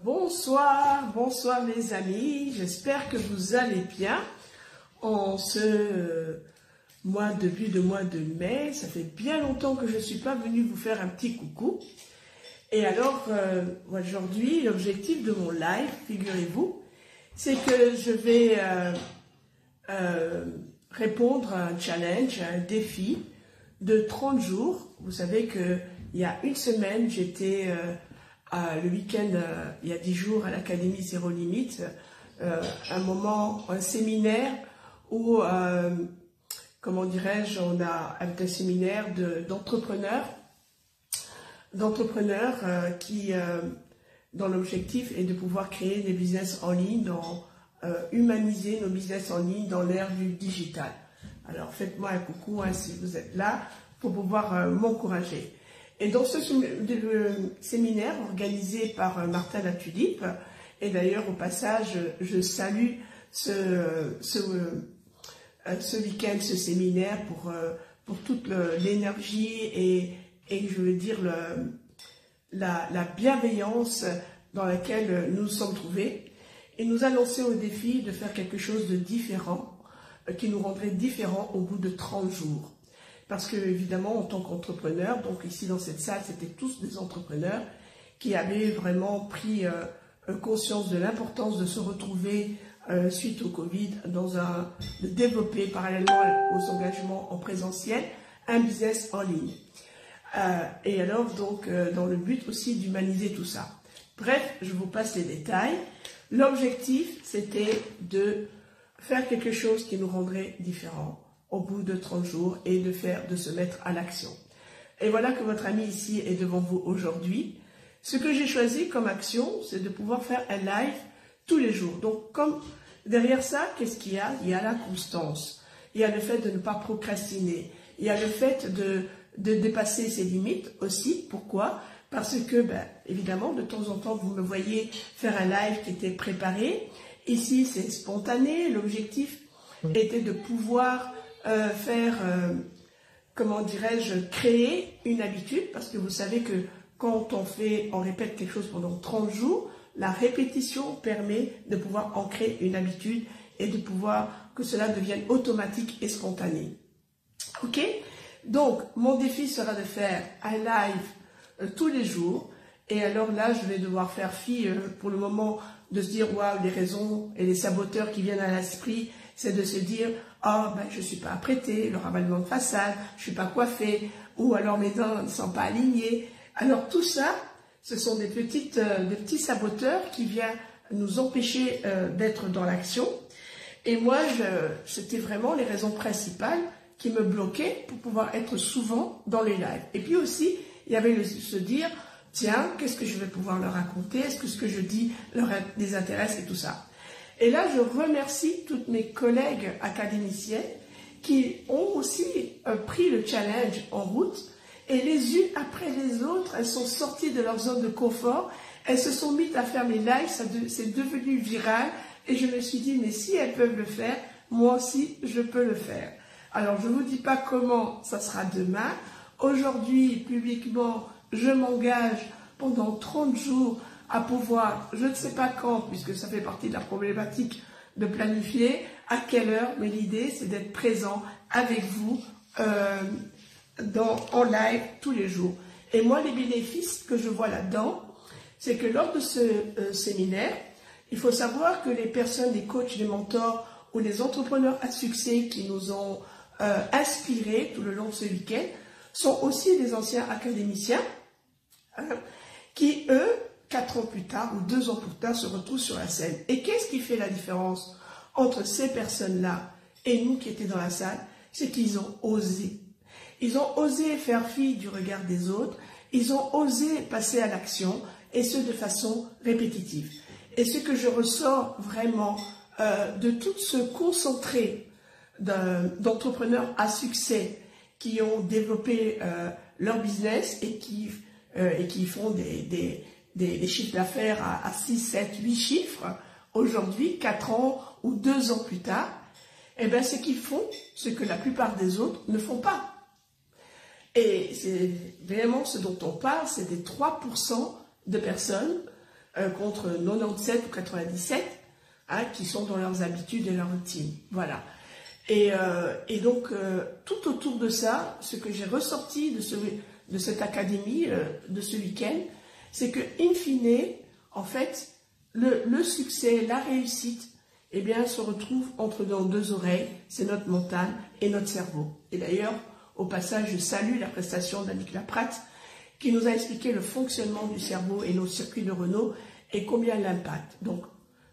Bonsoir mes amis, j'espère que vous allez bien en ce début de mois de mai. Ça fait bien longtemps que je ne suis pas venue vous faire un petit coucou. Et alors, aujourd'hui, l'objectif de mon live, figurez-vous, c'est que je vais répondre à un challenge, à un défi de 30 jours. Vous savez qu'il y a une semaine, j'étais le week-end, il y a 10 jours, à l'Académie Zéro Limite, un séminaire où, comment dirais-je, on a un séminaire d'entrepreneurs qui, dont l'objectif est de pouvoir créer des business en ligne, humaniser nos business en ligne dans l'ère du digital. Alors faites-moi un coucou si vous êtes là pour pouvoir m'encourager. Et dans ce séminaire organisé par Martin Latulipe, et d'ailleurs au passage je salue ce week-end, ce séminaire pour toute l'énergie et je veux dire la bienveillance dans laquelle nous nous sommes trouvés. Et nous a lancé au défi de faire quelque chose de différent, qui nous rendrait différents au bout de 30 jours. Parce que, évidemment, en tant qu'entrepreneur, donc ici dans cette salle, c'était tous des entrepreneurs qui avaient vraiment pris conscience de l'importance de se retrouver suite au Covid, de développer parallèlement aux engagements en présentiel, un business en ligne. Et alors, donc, dans le but aussi d'humaniser tout ça. Bref, je vous passe les détails. L'objectif, c'était de faire quelque chose qui nous rendrait différents au bout de 30 jours et de se mettre à l'action. Et voilà que votre ami ici est devant vous aujourd'hui. Ce que j'ai choisi comme action, c'est de pouvoir faire un live tous les jours. Donc, comme derrière ça, qu'est-ce qu'il y a? Il y a la constance. Il y a le fait de ne pas procrastiner. Il y a le fait de dépasser ses limites aussi. Pourquoi? Parce que, évidemment, de temps en temps, vous me voyez faire un live qui était préparé. Ici, c'est spontané. L'objectif était de pouvoir comment dirais-je, créer une habitude. Parce que vous savez que quand on répète quelque chose pendant 30 jours, la répétition permet de pouvoir ancrer une habitude et de pouvoir que cela devienne automatique et spontané. Ok? Donc, mon défi sera de faire un live tous les jours. Et alors là, je vais devoir faire fi pour le moment de se dire, waouh, les raisons et les saboteurs qui viennent à l'esprit, c'est de se dire, je ne suis pas apprêtée, le ravalement de façade, je ne suis pas coiffée, ou alors mes dents ne sont pas alignées. Alors tout ça, ce sont des petits saboteurs qui viennent nous empêcher d'être dans l'action. Et moi, c'était vraiment les raisons principales qui me bloquaient pour pouvoir être souvent dans les lives. Et puis aussi, il y avait se dire, tiens, qu'est-ce que je vais pouvoir leur raconter? Est-ce que ce que je dis les intéresse et tout ça? Et là, je remercie toutes mes collègues académiciennes qui ont aussi pris le challenge en route. Et les unes après les autres, elles sont sorties de leur zone de confort. Elles se sont mises à faire les lives, c'est devenu viral. Et je me suis dit, mais si elles peuvent le faire, moi aussi, je peux le faire. Alors, je ne vous dis pas comment ça sera demain. Aujourd'hui, publiquement, je m'engage pendant 30 jours à pouvoir, je ne sais pas quand, puisque ça fait partie de la problématique de planifier, à quelle heure, mais l'idée, c'est d'être présent avec vous en live tous les jours. Et moi, les bénéfices que je vois là-dedans, c'est que lors de ce séminaire, il faut savoir que les personnes, les coachs, les mentors ou les entrepreneurs à succès qui nous ont inspirés tout le long de ce week-end sont aussi des anciens académiciens qui, eux, 4 ans plus tard ou 2 ans plus tard, se retrouvent sur la scène. Et qu'est-ce qui fait la différence entre ces personnes-là et nous qui étions dans la salle? C'est qu'ils ont osé. Ils ont osé faire fi du regard des autres. Ils ont osé passer à l'action, et ce de façon répétitive. Et ce que je ressors vraiment de tout ce concentré d'entrepreneurs à succès qui ont développé leur business et qui font des chiffres d'affaires à 6, 7, 8 chiffres, aujourd'hui, 4 ans ou 2 ans plus tard, eh bien, c'est qu'ils font ce que la plupart des autres ne font pas. Et c'est vraiment ce dont on parle, c'est des 3% de personnes contre 97 ou 97 qui sont dans leurs habitudes et leurs routines. Voilà. Et donc, tout autour de ça, ce que j'ai ressorti de cette académie, de ce week-end, c'est que, in fine, en fait, le succès, la réussite, eh bien, se retrouve entre nos deux oreilles, c'est notre mental et notre cerveau. Et d'ailleurs, au passage, je salue la prestation d'Annick Laprate, qui nous a expliqué le fonctionnement du cerveau et nos circuits neuronaux et combien l'impact. Donc,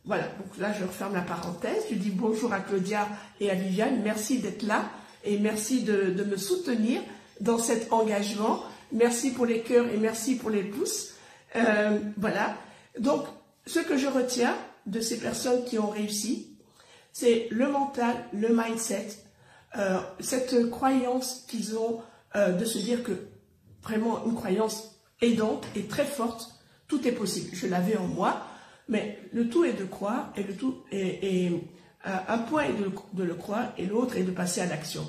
voilà, donc là, je referme la parenthèse. Je dis bonjour à Claudia et à Viviane. Merci d'être là et merci de me soutenir dans cet engagement. Merci pour les cœurs et merci pour les pouces. Voilà. Donc, ce que je retiens de ces personnes qui ont réussi, c'est le mental, le mindset, cette croyance qu'ils ont de se dire que vraiment une croyance aidante et très forte, tout est possible. Je l'avais en moi, mais le tout est de croire et le tout est un point est de le croire et l'autre est de passer à l'action.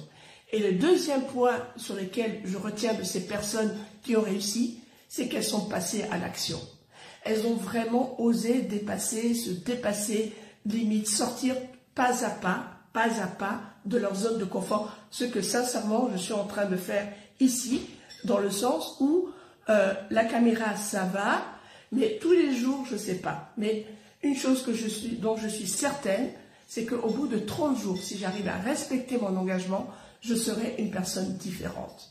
Et le deuxième point sur lequel je retiens de ces personnes qui ont réussi, c'est qu'elles sont passées à l'action. Elles ont vraiment osé se dépasser, limite, sortir pas à pas de leur zone de confort. Ce que sincèrement, je suis en train de faire ici, dans le sens où la caméra, ça va, mais tous les jours, je ne sais pas. Mais une chose dont je suis certaine, c'est qu'au bout de 30 jours, si j'arrive à respecter mon engagement, je serai une personne différente.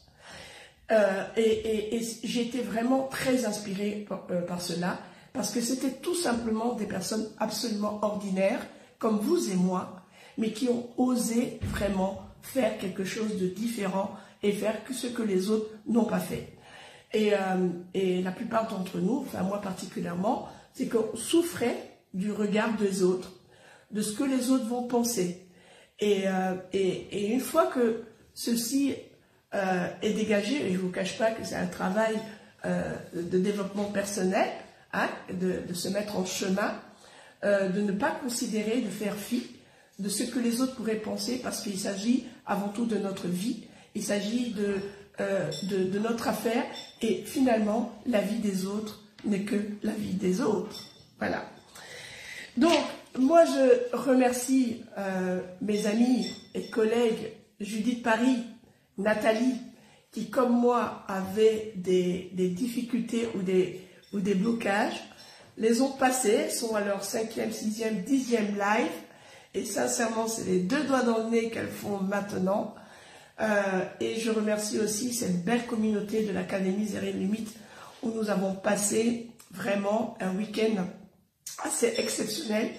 Et j'ai été vraiment très inspirée par cela, parce que c'était tout simplement des personnes absolument ordinaires, comme vous et moi, mais qui ont osé vraiment faire quelque chose de différent et faire ce que les autres n'ont pas fait. Et la plupart d'entre nous, enfin moi particulièrement, c'est qu'on souffrait du regard des autres, de ce que les autres vont penser. Et une fois que ceci est dégagé, et je ne vous cache pas que c'est un travail de développement personnel, de se mettre en chemin, de ne pas considérer, de faire fi de ce que les autres pourraient penser, parce qu'il s'agit avant tout de notre vie, il s'agit de notre affaire, et finalement, la vie des autres n'est que la vie des autres. Voilà. Donc, moi, je remercie mes amis et collègues Judith Paris, Nathalie, qui, comme moi, avaient des difficultés ou des blocages, les ont passés, sont à leur 5e, 6e, 10e live, et sincèrement, c'est les 2 doigts dans le nez qu'elles font maintenant. Et je remercie aussi cette belle communauté de l'Académie Zéro Limite, où nous avons passé vraiment un week-end assez exceptionnel,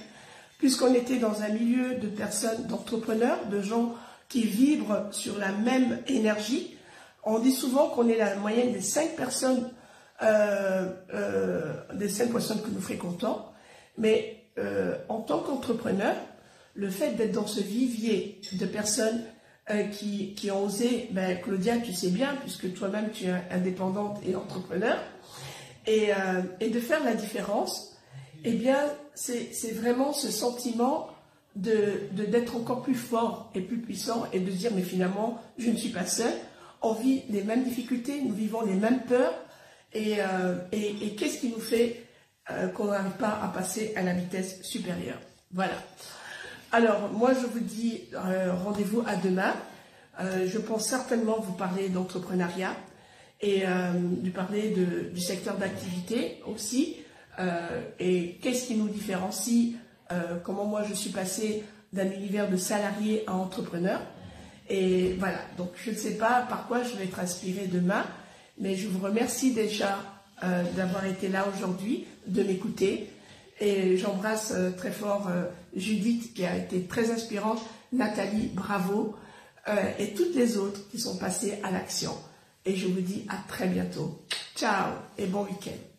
puisqu'on était dans un milieu de personnes, d'entrepreneurs, de gens qui vibrent sur la même énergie. On dit souvent qu'on est la moyenne des 5 personnes que nous fréquentons, mais en tant qu'entrepreneur, le fait d'être dans ce vivier de personnes qui ont osé, Claudia, tu sais bien, puisque toi-même tu es indépendante et entrepreneur, et de faire la différence, eh bien, c'est vraiment ce sentiment d'être encore plus fort et plus puissant et de dire, mais finalement, je ne suis pas seul, on vit les mêmes difficultés, nous vivons les mêmes peurs, et qu'est-ce qui nous fait qu'on n'arrive pas à passer à la vitesse supérieure. Voilà. Alors, moi, je vous dis rendez-vous à demain. Je pense certainement vous parler d'entrepreneuriat et parler du secteur d'activité aussi. Et qu'est-ce qui nous différencie, comment moi je suis passée d'un univers de salarié à entrepreneur. Et voilà, donc je ne sais pas par quoi je vais être inspirée demain, mais je vous remercie déjà d'avoir été là aujourd'hui, de m'écouter. Et j'embrasse très fort Judith qui a été très inspirante, Nathalie, bravo, et toutes les autres qui sont passées à l'action. Et je vous dis à très bientôt. Ciao et bon week-end.